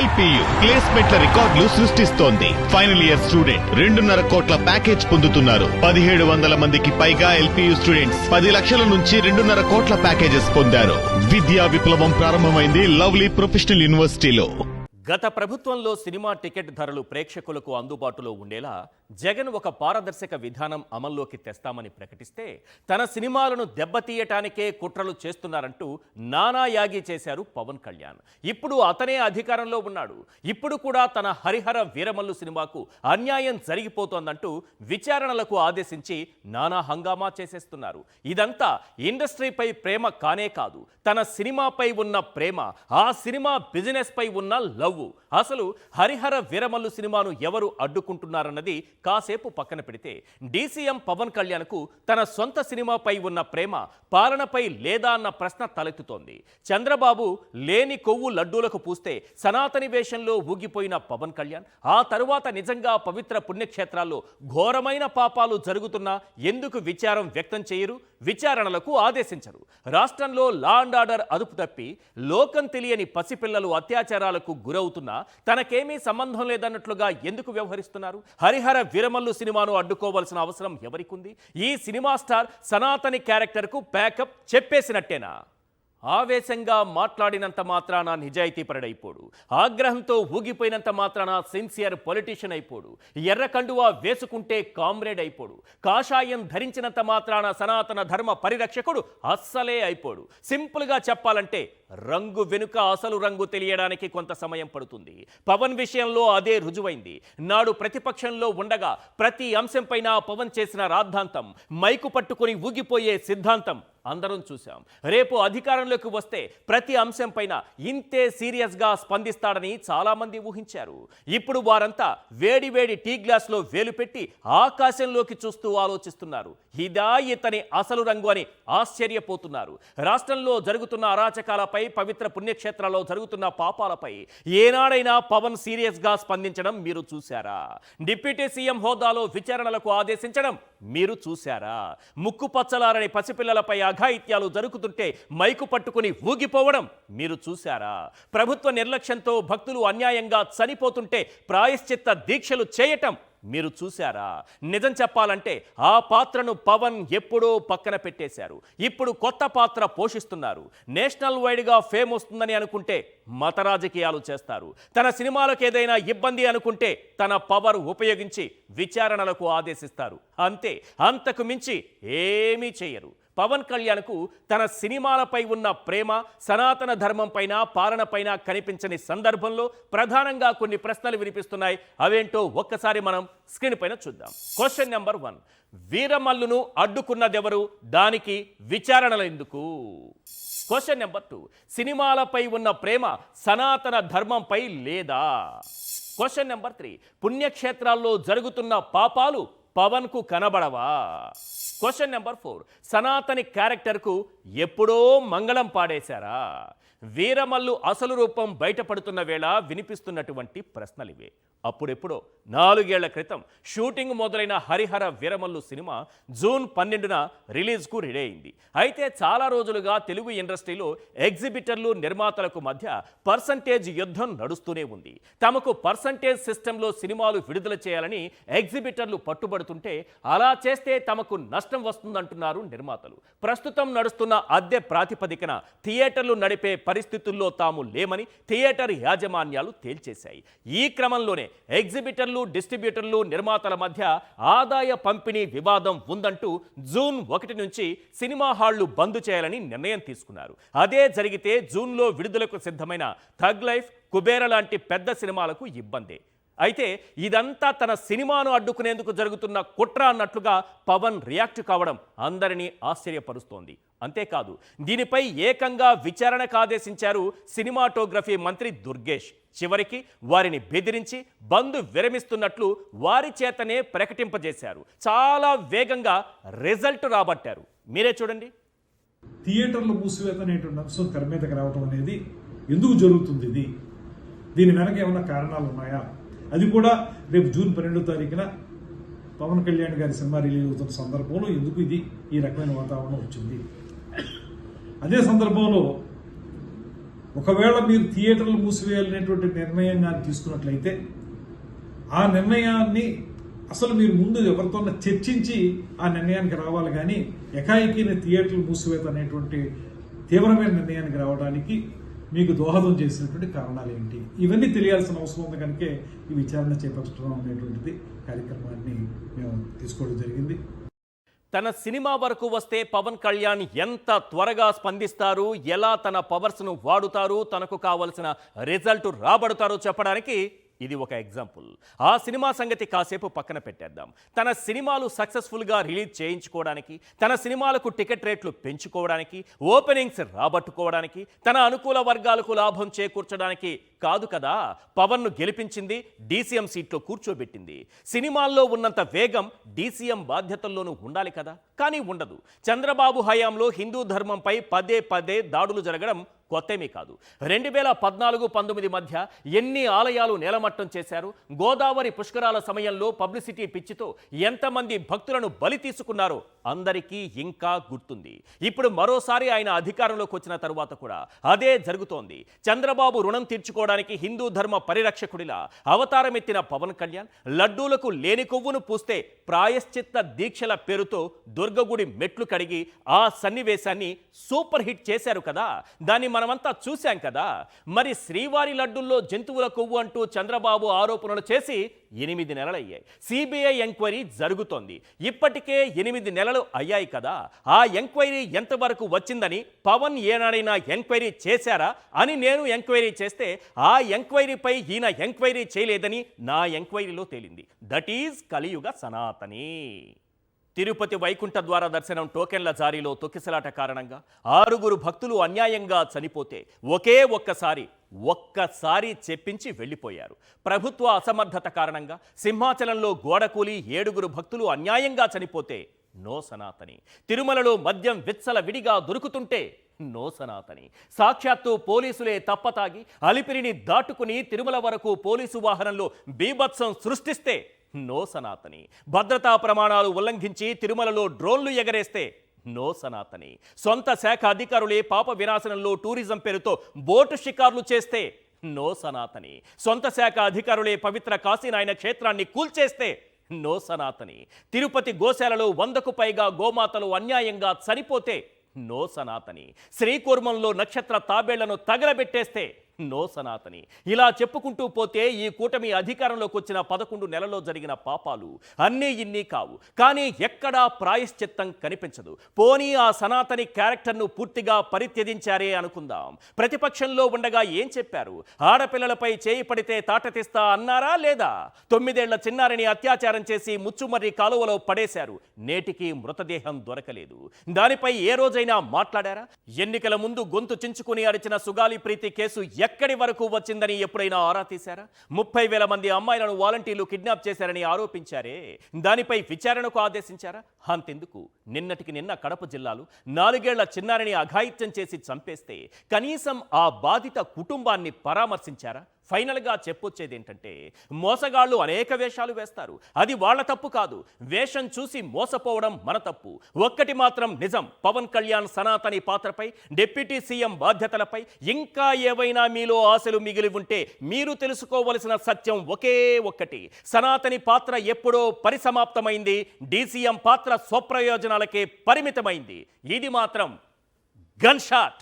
LPU ప్లేస్మెంట్ల రికార్డులు సృష్టిస్తోంది. Final year student 2.5 కోట్ల ప్యాకేజ్ పొందుతున్నారు. 1700 మందికి పైగా ఎల్పియు స్టూడెంట్స్ 10 లక్షల నుంచి 2.5 కోట్ల ప్యాకేజెస్ పొందారు. విద్యా విప్లవం ప్రారంభమైంది లవ్లీ ప్రొఫెషనల్ యూనివర్సిటీలో. గత ప్రభుత్వంలో సినిమా టికెట్ ధరలు ప్రేక్షకులకు అందుబాటులో ఉండేలా జగన్ ఒక పారదర్శక విధానం అమల్లోకి తెస్తామని ప్రకటిస్తే తన సినిమాలను దెబ్బతీయటానికే కుట్రలు చేస్తున్నారంటూ నానా యాగి చేశారు పవన్ కళ్యాణ్. ఇప్పుడు అతనే అధికారంలో ఉన్నాడు. ఇప్పుడు కూడా తన హరిహర వీరమల్లు సినిమాకు అన్యాయం జరిగిపోతోందంటూ విచారణలకు ఆదేశించి నానా హంగామా చేసేస్తున్నారు. ఇదంతా ఇండస్ట్రీపై ప్రేమ కానే కాదు, తన సినిమాపై ఉన్న ప్రేమ, ఆ సినిమా బిజినెస్ పై ఉన్న లవ్. అసలు హరిహర వీరమల్లు సినిమాను ఎవరు అడ్డుకుంటున్నారన్నది కాసేపు పక్కన పెడితే డీసీఎం పవన్ కళ్యాణ్కు తన సొంత సినిమాపై ఉన్న ప్రేమ పాలనపై లేదా అన్న ప్రశ్న తలెత్తుతోంది. చంద్రబాబు లేని కొవ్వు లడ్డూలకు పూస్తే సనాతని వేషంలో ఊగిపోయిన పవన్ కళ్యాణ్ ఆ తరువాత నిజంగా పవిత్ర పుణ్యక్షేత్రాల్లో ఘోరమైన పాపాలు జరుగుతున్నా ఎందుకు విచారం వ్యక్తం చేయరు, విచారణలకు ఆదేశించరు? రాష్ట్రంలో లా అండ్ ఆర్డర్ అదుపు తప్పి లోకం తెలియని పసిపిల్లలు అత్యాచారాలకు గురవుతున్నా తనకేమీ సంబంధం లేదన్నట్లుగా ఎందుకు వ్యవహరిస్తున్నారు? హరిహర వీరమల్లు సినిమాను అడ్డుకోవాల్సిన అవసరం ఎవరికుంది? ఈ సినిమా స్టార్ సనాతని క్యారెక్టర్కు ప్యాకప్ చెప్పేసినట్టేనా? ఆవేశంగా మాట్లాడినంత మాత్రాన నిజాయితీపరుడైపోడు, ఆగ్రహంతో ఊగిపోయినంత మాత్రాన సిన్సియర్ పొలిటీషియన్ అయిపోడు, ఎర్ర కండువా వేసుకుంటే కామ్రేడ్ అయిపోడు, కాషాయం ధరించినంత మాత్రాన సనాతన ధర్మ పరిరక్షకుడు అస్సలే అయిపోడు. సింపుల్గా చెప్పాలంటే రంగు వెనుక అసలు రంగు తెలియడానికి కొంత సమయం పడుతుంది. పవన్ విషయంలో అదే రుజువైంది. నాడు ప్రతిపక్షంలో ఉండగా ప్రతి అంశంపైన పవన్ చేసిన రాద్ధాంతం, మైకు పట్టుకుని ఊగిపోయే సిద్ధాంతం అందరం చూశాం. రేపు అధికారంలోకి వస్తే ప్రతి అంశంపైన ఇంతే సీరియస్గా స్పందిస్తాడని చాలామంది ఊహించారు. ఇప్పుడు వారంతా వేడి వేడి టీ గ్లాస్లో వేలు పెట్టి ఆకాశంలోకి చూస్తూ ఆలోచిస్తున్నారు. ఇదా ఇతని అసలు రంగు అని ఆశ్చర్యపోతున్నారు. రాష్ట్రంలో జరుగుతున్న అరాచకాలపై, పవిత్ర పుణ్యక్షేత్రాల్లో జరుగుతున్న పాపాలపై ఏనాడైనా పవన్ సీరియస్గా స్పందించడం మీరు చూశారా? డిప్యూటీ సీఎం హోదాలో విచారణలకు ఆదేశించడం మీరు చూశారా? ముక్కు పచ్చలారని పసిపిల్లలపై అఘాయిత్యాలు జరుగుతుంటే మైకు పట్టుకుని ఊగిపోవడం మీరు చూశారా? ప్రభుత్వ నిర్లక్ష్యంతో భక్తులు అన్యాయంగా చనిపోతుంటే ప్రాయశ్చిత్త దీక్షలు చేయటం మీరు చూశారా? నిజం చెప్పాలంటే ఆ పాత్రను పవన్ ఎప్పుడో పక్కన పెట్టేశారు. ఇప్పుడు కొత్త పాత్ర పోషిస్తున్నారు. నేషనల్ వైడ్గా ఫేమ్ వస్తుందని అనుకుంటే మత రాజకీయాలు చేస్తారు. తన సినిమాలకు ఏదైనా ఇబ్బంది అనుకుంటే తన పవర్ ఉపయోగించి విచారణలకు ఆదేశిస్తారు. అంతే, అంతకు మించి ఏమీ చేయరు. పవన్ కళ్యాణ్కు తన సినిమాలపై ఉన్న ప్రేమ, సనాతన ధర్మం పైన, పాలన పైన కనిపించని సందర్భంలో ప్రధానంగా కొన్ని ప్రశ్నలు వినిపిస్తున్నాయి. అవేంటో ఒక్కసారి మనం స్క్రీన్ పైన చూద్దాం. Question number 1, వీరమల్లును అడ్డుకున్నదెవరు? దానికి విచారణలు ఎందుకు? క్వశ్చన్ నెంబర్ 2, సినిమాలపై ఉన్న ప్రేమ సనాతన ధర్మంపై లేదా? క్వశ్చన్ నెంబర్ 3, పుణ్యక్షేత్రాల్లో జరుగుతున్న పాపాలు పవన్కు కనబడవా? క్వశ్చన్ నెంబర్ 4, సనాతని క్యారెక్టర్కు ఎప్పుడో మంగళం పాడేశారా? వీరమల్లు అసలు రూపం బయటపడుతున్న వేళ వినిపిస్తున్నటువంటి ప్రశ్నలివే. అప్పుడెప్పుడో 4 ఏళ్ల క్రితం షూటింగ్ మొదలైన హరిహర వీరమల్లు సినిమా జూన్ 12న రిలీజ్కు రెడీ అయింది. అయితే చాలా రోజులుగా తెలుగు ఇండస్ట్రీలో ఎగ్జిబిటర్లు, నిర్మాతలకు మధ్య పర్సంటేజ్ యుద్ధం నడుస్తూనే ఉంది. తమకు పర్సంటేజ్ సిస్టంలో సినిమాలు విడుదల చేయాలని ఎగ్జిబిటర్లు పట్టుబడుతుంటే అలా చేస్తే తమకు నష్టం వస్తుందంటున్నారు నిర్మాతలు. ప్రస్తుతం నడుస్తున్న అద్దె ప్రాతిపదికన థియేటర్లు నడిపే పరిస్థితుల్లో తాము లేమని థియేటర్ యాజమాన్యాలు తేల్చేశాయి. ఈ క్రమంలోనే ఎగ్జిబిటర్లు, డిస్ట్రిబ్యూటర్లు, నిర్మాతల మధ్య ఆదాయ పంపిణీ వివాదం ఉందంటూ జూన్ 1 నుంచి సినిమా హాళ్లు బంద్ చేయాలని నిర్ణయం తీసుకున్నారు. అదే జరిగితే జూన్లో విడుదలకు సిద్ధమైన థగ్ లైఫ్, కుబేర లాంటి పెద్ద సినిమాలకు ఇబ్బందే. అయితే ఇదంతా తన సినిమాను అడ్డుకునేందుకు జరుగుతున్న కుట్ర అన్నట్లుగా పవన్ రియాక్ట్ కావడం అందరినీ ఆశ్చర్యపరుస్తోంది. అంతేకాదు, దీనిపై ఏకంగా విచారణకు ఆదేశించారు సినిమాటోగ్రఫీ మంత్రి దుర్గేష్. చివరికి వారిని బెదిరించి బంద్ విరమిస్తున్నట్లు వారి చేతనే ప్రకటింపజేశారు. చాలా వేగంగా రిజల్ట్ రాబట్టారు. మీరే చూడండి. థియేటర్ల మూసివేత అనేటువంటి అంశం తెర మీదకి రావడం అనేది ఎందుకు జరుగుతుంది? దీని వెనక ఏమైనా కారణాలు ఉన్నాయా? అది కూడా రేపు జూన్ 12వ తారీఖున పవన్ కళ్యాణ్ గారి సినిమా రిలీజ్ అవుతున్న సందర్భంలో ఎందుకు ఈ రకమైన వాతావరణం వచ్చింది? అదే సందర్భంలో ఒకవేళ మీరు థియేటర్లు మూసివేయాలనేటువంటి నిర్ణయం కానీ తీసుకున్నట్లయితే ఆ నిర్ణయాన్ని అసలు మీరు ముందు ఎవరితో చర్చించి ఆ నిర్ణయానికి రావాలి కానీ ఎకాయికిని థియేటర్లు మూసివేత అనేటువంటి తీవ్రమైన నిర్ణయానికి రావడానికి మీకు దోహదం చేసినటువంటి కారణాలు ఏంటి, ఇవన్నీ తెలియాల్సిన అవసరం ఉంది కనుక ఈ విచారణ చేపట్టడం అనేటువంటిది కార్యక్రమాన్ని మేము తీసుకోవడం జరిగింది. తన సినిమా వరకు వస్తే పవన్ కళ్యాణ్ ఎంత త్వరగా స్పందిస్తారు, ఎలా తన పవర్స్ను వాడుతారు, తనకు కావలసిన రిజల్ట్ రాబడతారో చెప్పడానికి ఇది ఒక ఎగ్జాంపుల్. ఆ సినిమా సంగతి కాసేపు పక్కన పెట్టేద్దాం. తన సినిమాలు సక్సెస్ఫుల్గా రిలీజ్ చేయించుకోవడానికి, తన సినిమాలకు టికెట్ రేట్లు పెంచుకోవడానికి, ఓపెనింగ్స్ రాబట్టుకోవడానికి, తన అనుకూల వర్గాలకు లాభం చేకూర్చడానికి కాదు కదా పవన్ను గెలిపించింది, డీసీఎం సీట్లో కూర్చోబెట్టింది. సినిమాల్లో ఉన్నంత వేగం డీసీఎం బాధ్యతల్లోనూ ఉండాలి కదా, కానీ ఉండదు. చంద్రబాబు హయాంలో హిందూ ధర్మంపై పదే పదే దాడులు జరగడం కొత్తేమీ కాదు. 2014-19 మధ్య ఎన్ని ఆలయాలు నేలమట్టం చేశారు, గోదావరి పుష్కరాల సమయంలో పబ్లిసిటీ పిచ్చితో ఎంతమంది భక్తులను బలి తీసుకున్నారో అందరికీ ఇంకా గుర్తుంది. ఇప్పుడు మరోసారి ఆయన అధికారంలోకి వచ్చిన తరువాత కూడా అదే జరుగుతోంది. చంద్రబాబు రుణం తీర్చుకోవడానికి హిందూ ధర్మ పరిరక్షకుడిలా అవతారమెత్తిన పవన్ కళ్యాణ్ లడ్డూలకు లేని కొవ్వును పూస్తే ప్రాయశ్చిత్త దీక్షల పేరుతో దుర్గగుడి మెట్లు కడిగి ఆ సన్నివేశాన్ని సూపర్ హిట్ చేశారు కదా, దాన్ని మనమంతా చూశాం కదా. మరి శ్రీవారి లడ్డుల్లో జంతువుల కొవ్వు అంటూ చంద్రబాబు ఆరోపణలు చేసి 8 నెలలయ్యాయి. సిబిఐ ఎంక్వైరీ జరుగుతోంది. ఇప్పటికే 8 నెలలు అయ్యాయి కదా. ఆ ఎంక్వైరీ ఎంతవరకు వచ్చిందని పవన్ ఏనాడైనా ఎంక్వైరీ చేశారా అని నేను ఎంక్వైరీ చేస్తే ఆ ఎంక్వైరీపై ఈయన ఎంక్వైరీ చేయలేదని నా ఎంక్వైరీలో తేలింది. దట్ ఈజ్ కలియుగ సనాతని. తిరుపతి వైకుంఠ ద్వార దర్శనం టోకెన్ల జారీలో తొక్కిసలాట కారణంగా 6 భక్తులు అన్యాయంగా చనిపోతే ఒక్కసారి చెప్పించి వెళ్ళిపోయారు. ప్రభుత్వ అసమర్థత కారణంగా సింహాచలంలో గోడకూలి 7 భక్తులు అన్యాయంగా చనిపోతే నో సనాతని. తిరుమలలో మద్యం విచ్చల విడిగా దొరుకుతుంటే నో సనాతని. సాక్షాత్తు పోలీసులే తప్పతాగి అలిపిరిని దాటుకుని తిరుమల వరకు పోలీసు వాహనంలో బీభత్సం సృష్టిస్తే నో సనాతని. భద్రతా ప్రమాణాలు ఉల్లంఘించి తిరుమలలో డ్రోన్లు ఎగరేస్తే నో సనాతని. సొంత శాఖ అధికారులే పాప వినాశనంలో టూరిజం పేరుతో బోటు షికార్లు చేస్తే నో సనాతని. సొంత శాఖ అధికారులే పవిత్ర కాశీనాయన క్షేత్రాన్ని కూల్చేస్తే నో సనాతని. తిరుపతి గోశాలలో 100కు పైగా గోమాతలు అన్యాయంగా చనిపోతే నో సనాతని. శ్రీకూర్మంలో నక్షత్ర తాబేళ్లను తగలబెట్టేస్తే నో సనాతని. ఇలా చెప్పుకుంటూ పోతే ఈ కూటమి అధికారంలోకి వచ్చిన 11 నెలల్లో జరిగిన పాపాలు అన్నీ ఇన్ని కావు, కానీ ఎక్కడా ప్రాయశ్చిత్తం కనిపించదు. పోనీ ఆ సనాతని క్యారెక్టర్ను పూర్తిగా పరిత్యజించారే అనుకుందాం. ప్రతిపక్షంలో ఉండగా ఏం చెప్పారు? ఆడపిల్లలపై చేయి పడితే తాటతిస్తా అన్నారా లేదా? 9 ఏళ్ల చిన్నారిని అత్యాచారం చేసి ముచ్చుమర్రి కాలువలో పడేశారు. నేటికి మృతదేహం దొరకలేదు. దానిపై ఏ రోజైనా మాట్లాడారా? ఎన్నికల ముందు గొంతు చించుకుని అరిచిన సుగాలి ప్రీతి కేసు ఎక్కడి వరకు వచ్చిందని ఎప్పుడైనా ఆరా తీశారా? 30,000 మంది అమ్మాయిలను వాలంటీర్లు కిడ్నాప్ చేశారని ఆరోపించారే, దానిపై విచారణకు ఆదేశించారా? అంతెందుకు, నిన్నటికి నిన్న కడప జిల్లాలో 4 ఏళ్ల చిన్నారిని అఘాయిత్యం చేసి చంపేస్తే కనీసం ఆ బాధిత కుటుంబాన్ని పరామర్శించారా? ఫైనల్గా చెప్పొచ్చేది ఏంటంటే, మోసగాళ్లు అనేక వేషాలు వేస్తారు, అది వాళ్ళ తప్పు కాదు. వేషం చూసి మోసపోవడం మన తప్పు. ఒక్కటి మాత్రం నిజం, పవన్ కళ్యాణ్ సనాతని పాత్రపై, డిప్యూటీ సీఎం బాధ్యతలపై ఇంకా ఏవైనా మీలో ఆశలు మిగిలి ఉంటే మీరు తెలుసుకోవలసిన సత్యం ఒకే ఒక్కటి: సనాతని పాత్ర ఎప్పుడో పరిసమాప్తమైంది, డీసీఎం పాత్ర స్వప్రయోజనాలకే పరిమితమైంది. ఇది మాత్రం గన్ షాట్.